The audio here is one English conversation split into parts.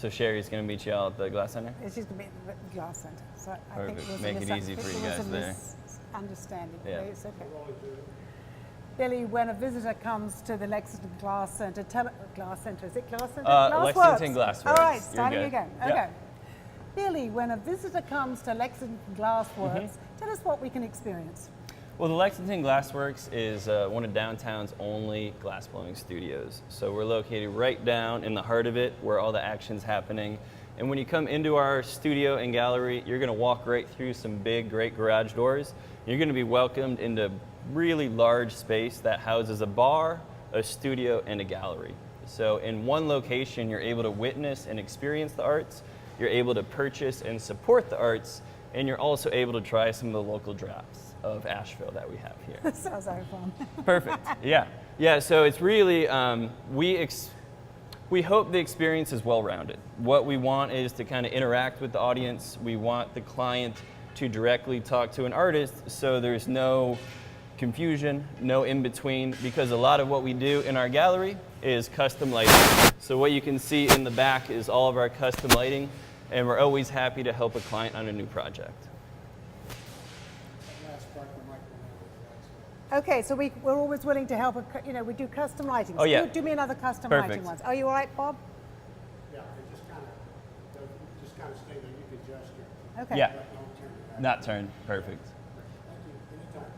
So Sherry's going to meet you all at the Glass Center? She's going to be at the Glass Center. So I think Perfect. it was Make it easy for you guys there. Understanding. Yeah. It's okay. Billy, when a visitor comes to the Lexington Glass Center, Glass Center, is it Glass Center? Lexington Glassworks. All right, You're starting good. again. Yep. Okay. Billy, when a visitor comes to Lexington Glassworks, tell us what we can experience. Well, the Lexington Glassworks is one of downtown's only glassblowing studios. So we're located right down in the heart of it where all the action's happening. And when you come into our studio and gallery, you're going to walk right through some big, great garage doors. You're going to be welcomed into really large space that houses a bar, a studio, and a gallery. So in one location, you're able to witness and experience the arts. You're able to purchase and support the arts, and you're also able to try some of the local drafts of Asheville that we have here. That sounds like fun. Perfect. Yeah. Yeah. So it's really we hope the experience is well-rounded. What we want is to kind of interact with the audience. We want the client to directly talk to an artist, so there's no confusion, no in-between, because a lot of what we do in our gallery is custom lighting. So what you can see in the back is all of our custom lighting, and we're always happy to help a client on a new project. Okay, so we're always willing to help, we do custom lighting. Oh, yeah. Do me another custom Perfect. lighting ones. Are you all right, Bob? Yeah, it just kind of stay there. You can adjust it. Okay. Yeah. Don't turn it back. Not turn. Perfect. Thank you. Anytime.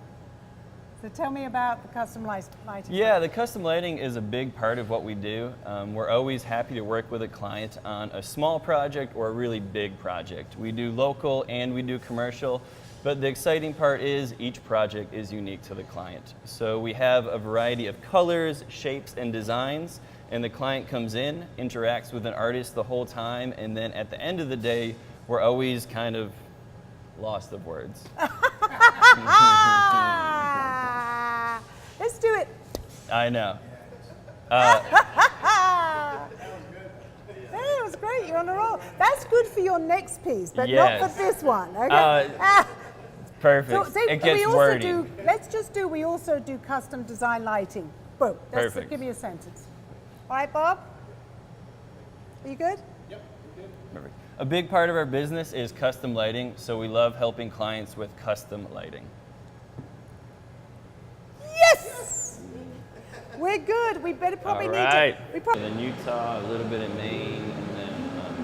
So tell me about the custom lighting. Yeah, the custom lighting is a big part of what we do. We're always happy to work with a client on a small project or a really big project. We do local and we do commercial, but the exciting part is each project is unique to the client. So we have a variety of colors, shapes, and designs, and the client comes in, interacts with an artist the whole time, and then at the end of the day, we're always kind of lost of words. Let's do it. I know. Hey, it was great. You're on a roll. That's good for your next piece, but Yes. not for this one. Okay. Perfect. So, It gets we also wordy. we also do custom design lighting. Boom. Perfect. Give me a sentence. All right, Bob? Are you good? Yep, you're good. Perfect. A big part of our business is custom lighting, so we love helping clients with custom lighting. Yes! We're good. We better probably All right. need to. And then Utah, a little bit in Maine, and then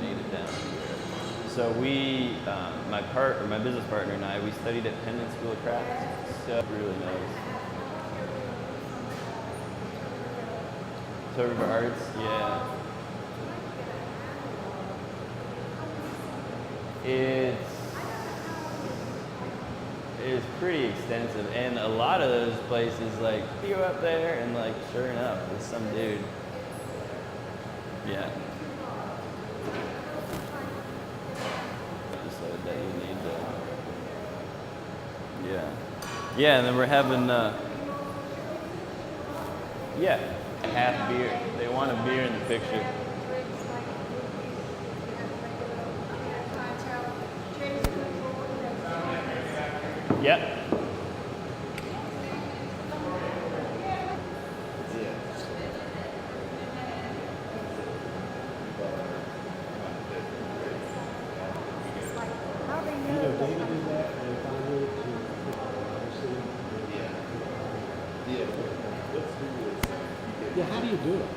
made it down here. So we, my business partner and I, we studied at Penn School of Crafts. So really nice. So for arts, yeah. It's pretty extensive, and a lot of those places, like, you go up there and, like, sure enough, it's some dude. Yeah. Episode that you need to. Yeah. Yeah, and then we're having, half beer. They want a beer in the picture. Yep. How they You know know, that- David did that, and finally to Yeah, let's do this. Yeah, how do you do it?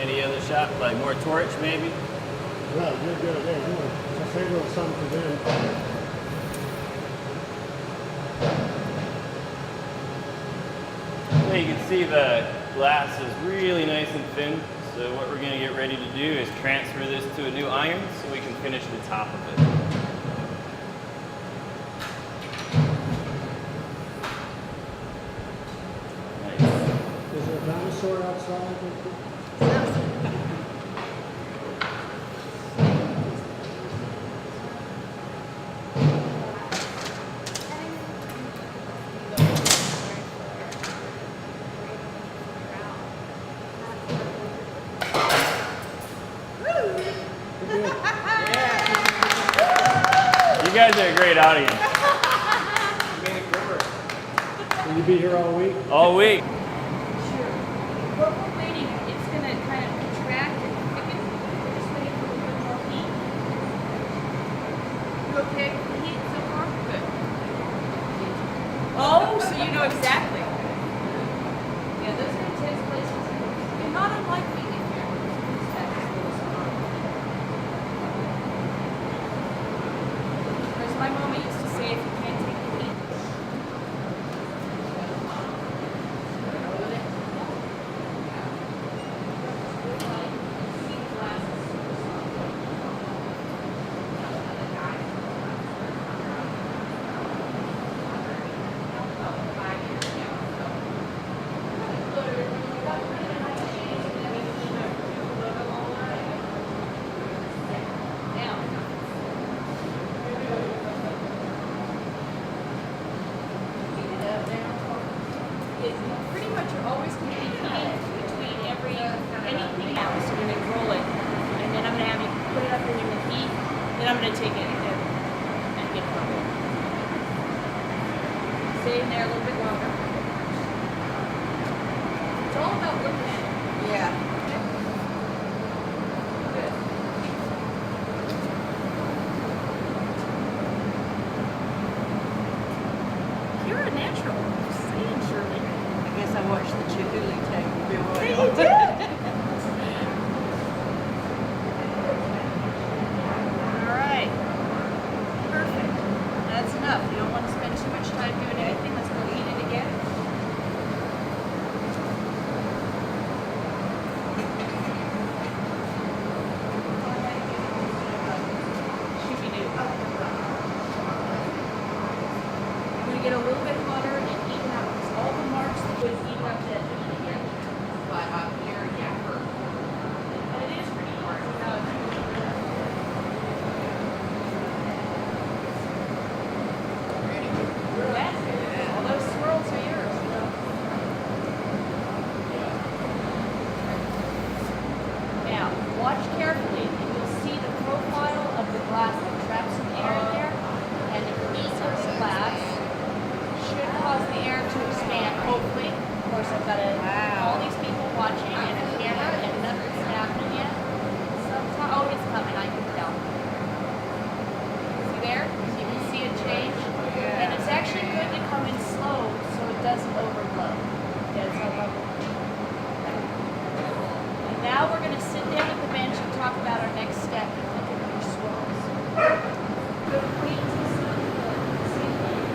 Any other shop, like more torch maybe? Well, you're good there. You want to say a little something to them. Well, you can see the glass is really nice and thin. So what we're gonna get ready to do is transfer this to a new iron so we can finish the top of it. Is there a dinosaur outside? You guys are a great audience. Will you be here all week? All week. Sure. What we're waiting, it's going to kind of contract and thicken. We're just waiting for a little bit more heat. You okay with the heat so far? Good. Oh, so you know exactly. Yeah, those are intense places. You're not unlike me in here. As my mama used to say, if you can't take the heat. Pretty much you're always going to be heating between anything else. You're going to roll it, and then I'm going to have you put it up in the heat, then I'm going to take it and get it from it. Stay in there a little bit longer. It's all about looking at it. Yeah. Good. You're a natural. Just saying, Shirley. I guess I watched the Chihuly tape real well. There you did. All right. Perfect. That's enough. You don't want to spend too much time doing anything. Let's go eat it again. Shooby-doo. I'm going to get a little bit hotter and even out because all the marks that was even up that here. But up here, yeah, and it is pretty hard. Yeah, all those swirls are yours. Now, watch carefully and you'll see the profile of the glass that traps some air in there. And the heat of the glass should cause the air to expand, hopefully. Of course, I've got all these people watching and a camera and nothing's happening yet. Sometimes, oh, it's coming, I can tell. See there? You can see it change. And it's actually good to come in slow so it doesn't overload. Yeah, it's not overload. And now we're going to sit down at the bench and talk about our next step and look at your swirls. Go wait till some see the red.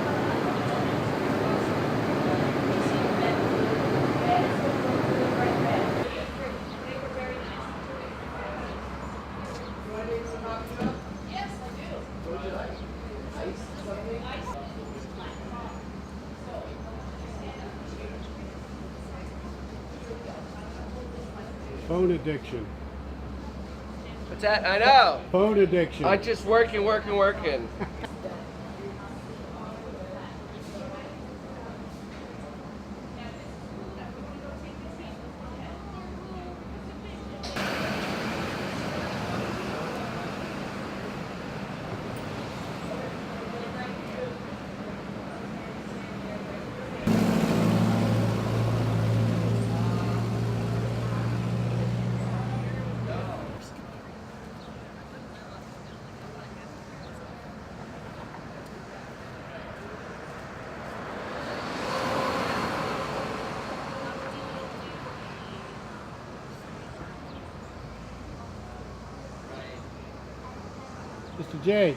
Red is the bright red. They were very nice. Yes, I do. Ice. Phone addiction. What's that? I know. Phone addiction. I'm just working. Mr. J.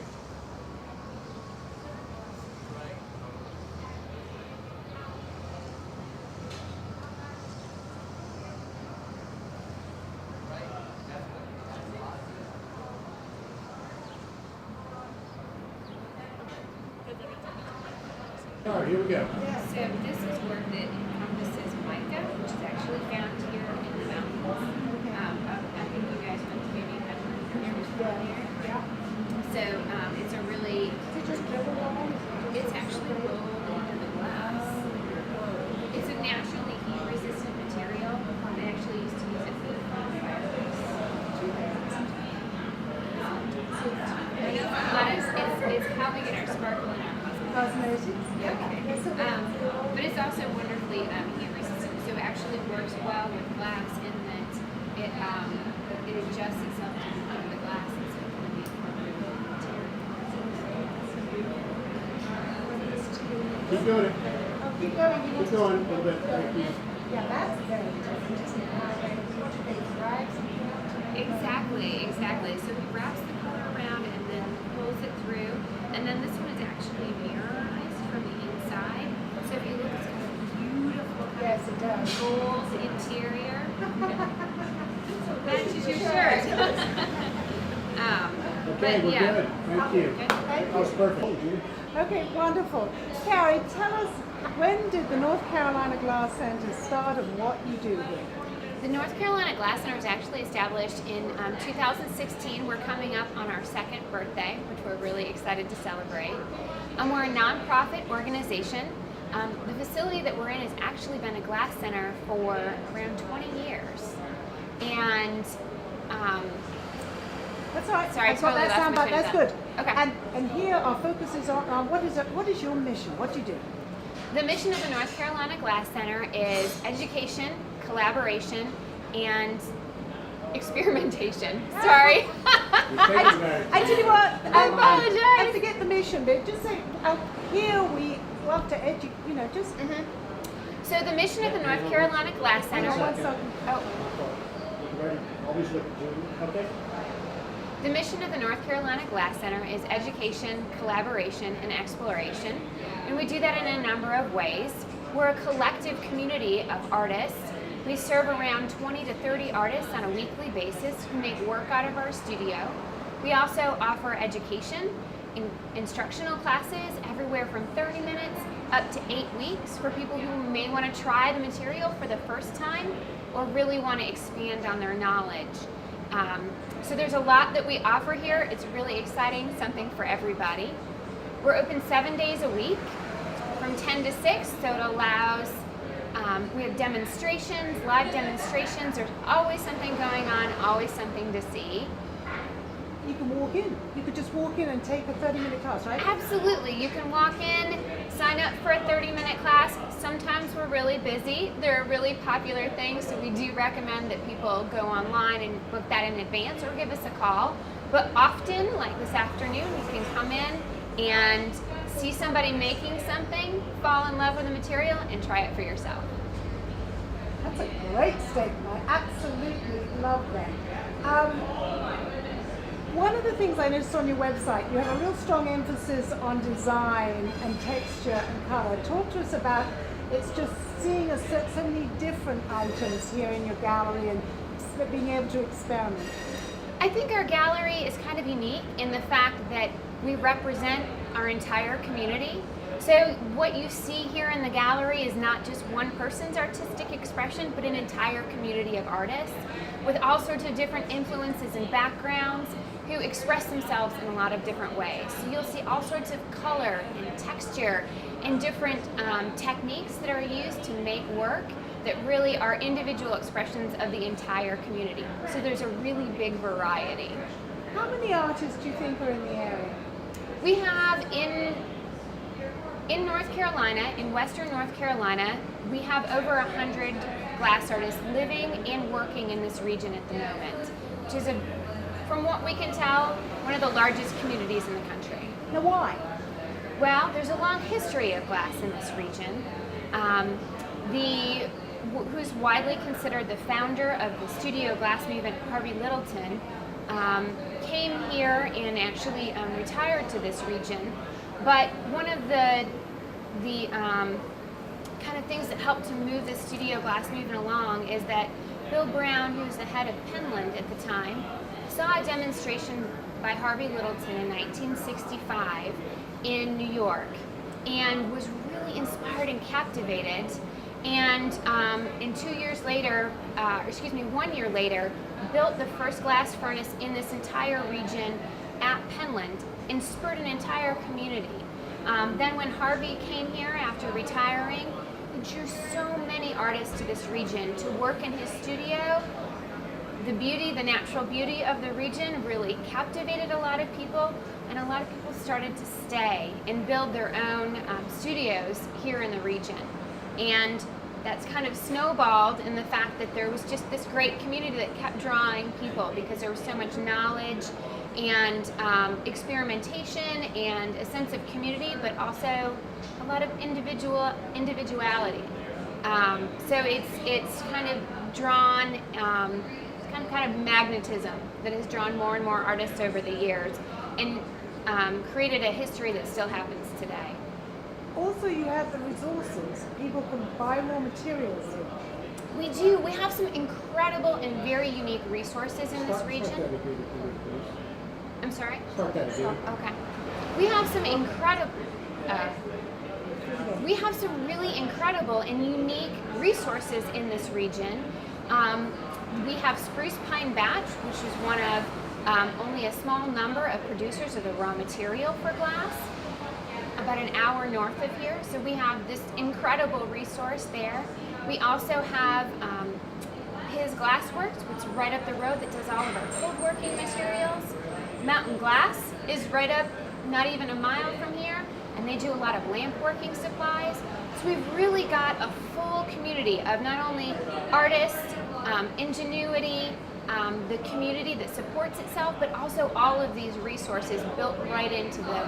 All right, here we go. So this is work that encompasses mica, which is actually found here in the mountains. I think you guys went to maybe down here. So it's a really, it's actually rolled into the glass. It's a naturally heat-resistant material. They actually used to use it for the fireplace. It's how we get our sparkle in our cosmetics. But it's also wonderfully heat resistant, so it actually works well with glass in that it adjusts itself to the glass, and so it can be Keep going. Keep going. Keep going a little bit. Thank you. Yeah, that's very different, isn't it? What do they drag something up to? Exactly. So he wraps the color around and then pulls it through, and then this one is actually mirrorized from the inside. So if you look, it's got a beautiful Yes, it does. gold interior. Matches your shirt. Okay, we're good. Thank you. Good. That was perfect. Okay, wonderful. Carrie, tell us, when did the North Carolina Glass Center start and what you do here? The North Carolina Glass Center was actually established in 2016. We're coming up on our second birthday, which we're really excited to celebrate. We're a nonprofit organization. The facility that we're in has actually been a glass center for around 20 years. And That's all right. Sorry, I I've got totally that lost sound my bite. train of That's good. thought. Okay. And here our focus is on what is your mission? What do you do? the mission of the North Carolina Glass Center is education, collaboration, and experimentation. Sorry. I tell you what, I apologize. I forget the mission, but just say, here we love to educate, just. So the mission of the North Carolina Glass Center. One second. Ready? Always look at Julie. Okay. The mission of the North Carolina Glass Center is education, collaboration, and exploration. And we do that in a number of ways. We're a collective community of artists. We serve around 20 to 30 artists on a weekly basis who make work out of our studio. We also offer education, instructional classes, everywhere from 30 minutes up to 8 weeks for people who may want to try the material for the first time or really want to expand on their knowledge. So there's a lot that we offer here. It's really exciting, something for everybody. We're open 7 days a week from 10 to 6, so it allows, we have demonstrations, live demonstrations. There's always something going on, always something to see. You can walk in. You could just walk in and take a 30-minute class, right? Absolutely. You can walk in, sign up for a 30-minute class. Sometimes we're really busy. They're a really popular thing, so we do recommend that people go online and book that in advance or give us a call. But often, like this afternoon, you can come in and see somebody making something, fall in love with the material, and try it for yourself. That's a great statement. I absolutely love that. One of the things I noticed on your website, you have a real strong emphasis on design and texture and color. Talk to us about, it's just seeing so many different items here in your gallery and being able to experiment. I think our gallery is kind of unique in the fact that we represent our entire community. So what you see here in the gallery is not just one person's artistic expression, but an entire community of artists with all sorts of different influences and backgrounds who express themselves in a lot of different ways. So you'll see all sorts of color and texture and different techniques that are used to make work that really are individual expressions of the entire community. So there's a really big variety. How many artists do you think are in the area? We have in North Carolina, in Western North Carolina, we have over 100 glass artists living and working in this region at the moment, which is, from what we can tell, one of the largest communities in the country. Now why? Well, there's a long history of glass in this region. Who's widely considered the founder of the studio glass movement, Harvey Littleton, came here and actually retired to this region. But one of the kind of things that helped to move the studio glass movement along is that Bill Brown, who was the head of Penland at the time, saw a demonstration by Harvey Littleton in 1965 in New York and was really inspired and captivated. And in 1 year later, built the first glass furnace in this entire region at Penland and spurred an entire community. Then when Harvey came here after retiring, he drew so many artists to this region to work in his studio. The natural beauty of the region really captivated a lot of people, and a lot of people started to stay and build their own studios here in the region. And that's kind of snowballed in the fact that there was just this great community that kept drawing people because there was so much knowledge and experimentation and a sense of community, but also a lot of individuality. So it's kind of drawn, kind of magnetism that has drawn more and more artists over the years and created a history that still happens today. Also, you have the resources. People can buy raw materials here. We do. We have some incredible and very unique resources in this region. I'm sorry? Okay. We have some incredible, really incredible and unique resources in this region. We have spruce pine batch, which is one of only a small number of producers of the raw material for glass, about an hour north of here. So we have this incredible resource there. We also have his Glassworks, which is right up the road, that does all of our cold working materials. Mountain Glass is right up, not even a mile from here, and they do a lot of lamp working supplies. So we've really got a full community of not only artists, ingenuity, the community that supports itself, but also all of these resources built right into the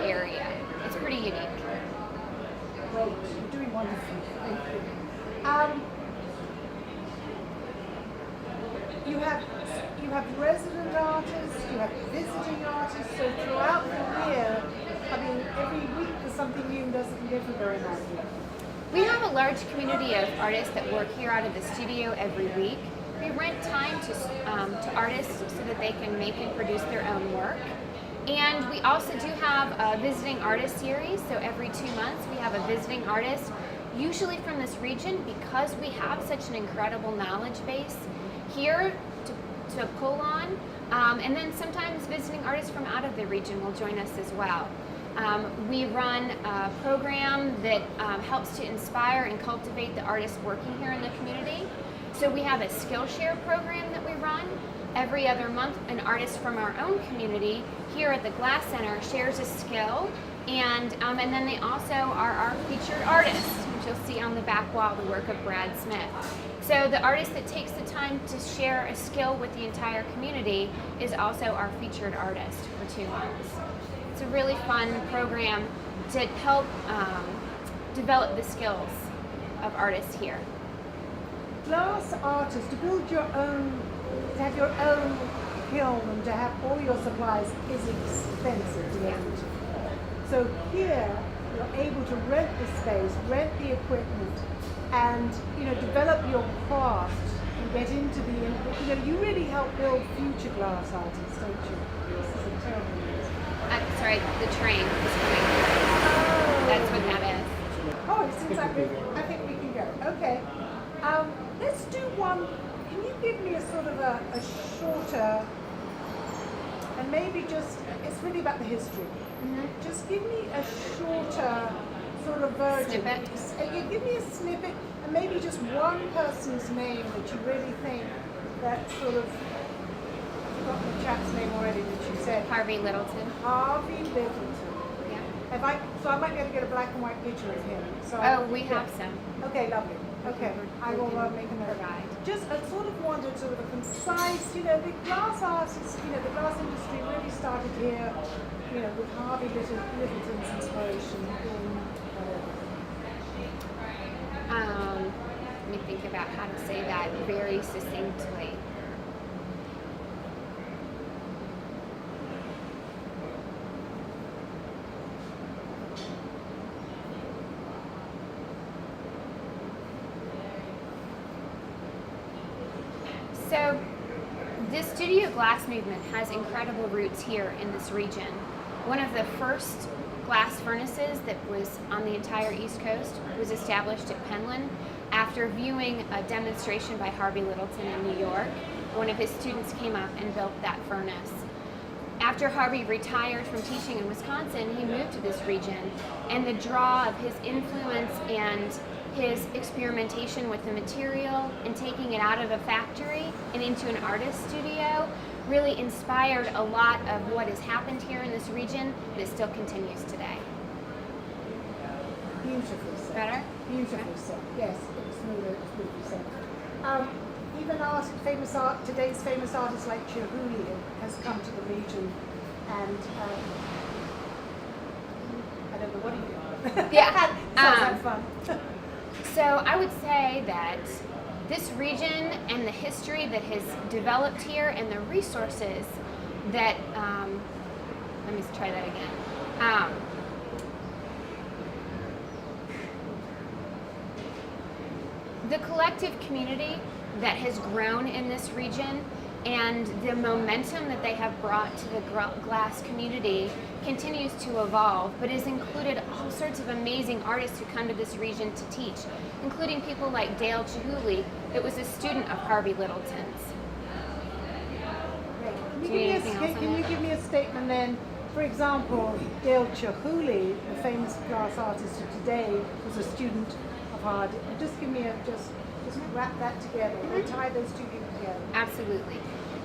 area. It's pretty unique. Great, you're doing wonderfully. Thank you. You have resident artists, you have visiting artists, so throughout the year, I mean, every week there's something new and doesn't differ very much. We have a large community of artists that work here out of the studio every week. We rent time to artists so that they can make and produce their own work. And we also do have a visiting artist series, so every 2 months we have a visiting artist, usually from this region, because we have such an incredible knowledge base here to pull on. And then sometimes visiting artists from out of the region will join us as well. We run a program that helps to inspire and cultivate the artists working here in the community. So we have a Skillshare program that we run. Every other month, an artist from our own community here at the Glass Center shares a skill, and then they also are our featured artists, which you'll see on the back wall, the work of Brad Smith. So the artist that takes the time to share a skill with the entire community is also our featured artist for 2 months. It's a really fun program to help develop the skills of artists here. Glass artists, to build your own, to have your own kiln and to have all your supplies is expensive to get into. So here, you're able to rent the space, rent the equipment, and develop your craft and get into the. You really help build future glass artists, don't you? This is a terrible news. I'm sorry, the train is coming. That's what that is. Oh, it seems like I think we can go. Okay. Let's do one. Can you give me a sort of a shorter, and maybe just, it's really about the history. Mm-hmm. Just give me a shorter sort of version. Snippet? You give me a snippet, and maybe just one person's name that you really think that sort of, I've forgotten the chap's name already that you said. Harvey Littleton. Harvey Littleton. Yeah. So I might be able to get a black and white picture of him. So We have some. Okay, lovely. Okay, I will make a note. Provide. Just I sort of wanted sort of a concise, the glass artists, the glass industry really started here, with Harvey Littleton's inspiration in Let me think about how to say that very succinctly. So this studio glass movement has incredible roots here in this region. One of the first glass furnaces that was on the entire East Coast was established at Penland after viewing a demonstration by Harvey Littleton in New York. One of his students came up and built that furnace. After Harvey retired from teaching in Wisconsin, he moved to this region, and the draw of his influence and his experimentation with the material and taking it out of a factory and into an artist studio really inspired a lot of what has happened here in this region that still continues today. Beautiful said. Better? Beautiful said. Yes, it's beautifully said. Even today's famous artists like Chihuly has come to the region, and I don't know what he did. Yeah. Sounds like fun. So I would say that this region and the history that has developed here and the resources that, let me try that again. The collective community that has grown in this region and the momentum that they have brought to the glass community continues to evolve, but has included all sorts of amazing artists who come to this region to teach, including people like Dale Chihuly, that was a student of Harvey Littleton's. Great. Can you give me a statement then? For example, Dale Chihuly, the famous glass artist of today, was a student of Harvey. Just give me just wrap that together and tie those two people together. Absolutely.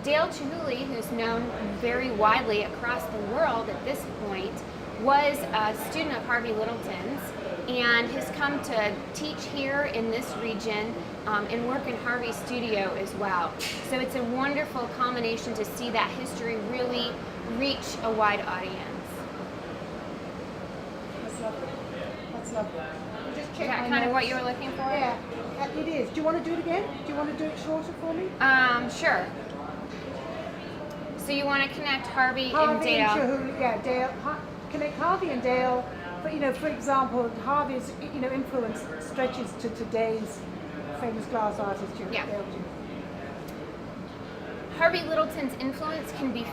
Dale Chihuly, who's known very widely across the world at this point, was a student of Harvey Littleton's and has come to teach here in this region and work in Harvey's studio as well. So it's a wonderful combination to see that history really reach a wide audience. That's lovely. That's lovely. Just Is check that my kind of what notes. you were looking for? Yeah, it is. Do you want to do it again? Do you want to do it shorter for me? Sure. So you want to connect Harvey and Harvey Dale. and Chihuly, yeah, Dale. Connect Harvey and Dale. But for example, Harvey's influence stretches to today's famous glass artist. Yeah. Dale. Harvey Littleton's influence can be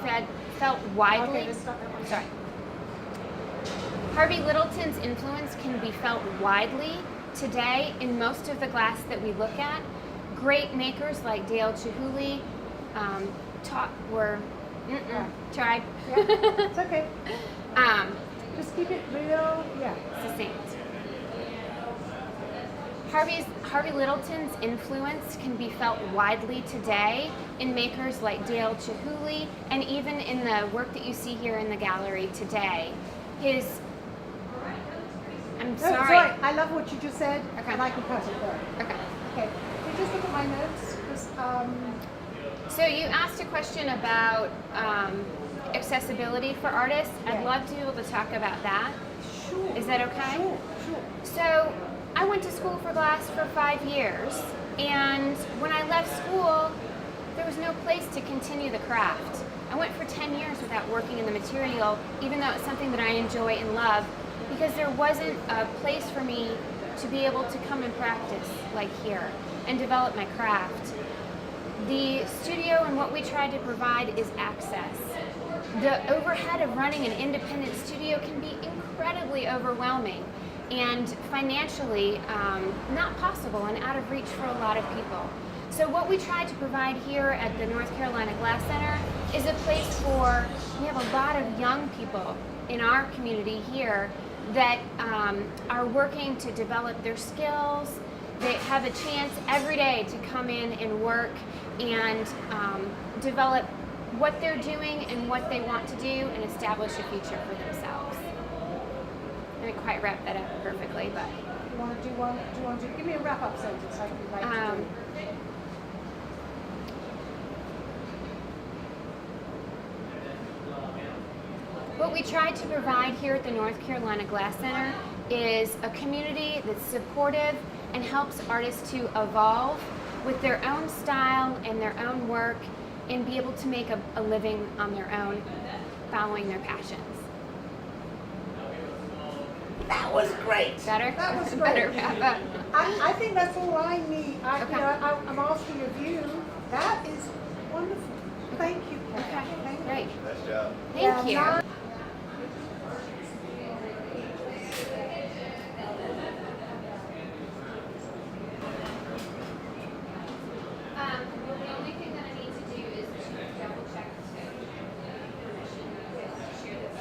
felt widely. Okay, let's stop that one. Sorry. Harvey Littleton's influence can be felt widely today in most of the glass that we look at. Great makers like Dale Chihuly tried. Yeah, it's okay. Just keep it real, yeah. Succinct. Harvey Littleton's influence can be felt widely today in makers like Dale Chihuly and even in the work that you see here in the gallery today. I'm sorry. No, sorry. I love what you just said, Okay. and I can cut it there. Okay. Okay. Can you just look at my notes? 'Cause, So you asked a question about accessibility for artists. I'd Yeah. love to be able to talk about that. sure. Is that okay? Sure. So I went to school for glass for 5 years, and when I left school, there was no place to continue the craft. I went for 10 years without working in the material, even though it's something that I enjoy and love, because there wasn't a place for me to be able to come and practice like here and develop my craft. The studio and what we try to provide is access. The overhead of running an independent studio can be incredibly overwhelming and financially not possible and out of reach for a lot of people. So what we try to provide here at the North Carolina Glass Center is a place we have a lot of young people in our community here that are working to develop their skills. They have a chance every day to come in and work and develop what they're doing and what they want to do and establish a future for themselves. I didn't quite wrap that up perfectly, but You want to do one? Do you want to give me a wrap-up sentence like you'd like to do? what we try to provide here at the North Carolina Glass Center is a community that's supportive and helps artists to evolve with their own style and their own work and be able to make a living on their own, following their passions. That was great. Better? That was Better great. wrap up. I think that's all I need. Okay. I'm asking of you, That is wonderful. Thank you, Karen. Okay, Thank you. great. Nice job. Thank you. The only thing that I need to do is to double check permission to share this.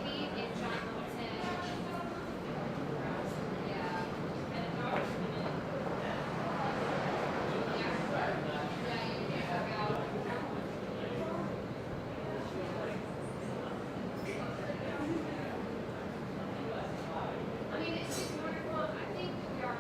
Kate and John Wilson. I mean, it's just wonderful. I think we are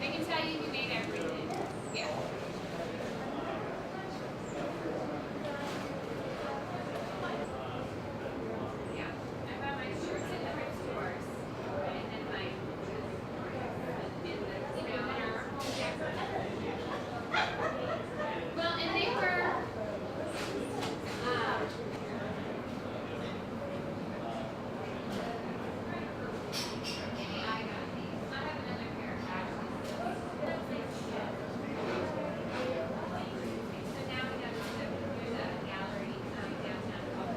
I can tell you who made everything. Yeah. Yeah. I bought my shirts at different stores. And then my, in our home decor. Well, and they were, I got these. I have another pair actually. So now we have there's a gallery downtown called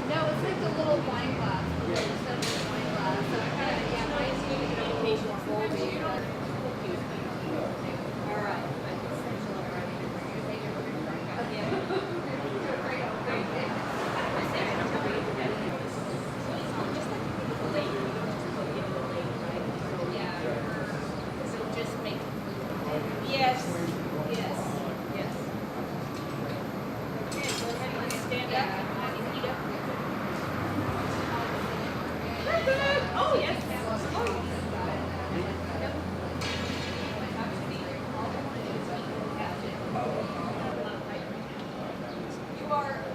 No, it's like the little wine glass. The little cinnamon wine glass. So I kind of, yeah, mine's doing communication for me. All right. So just make. Yes. Yes. Yes. Okay, so everyone stand up. Feet up. Oh, yes. You are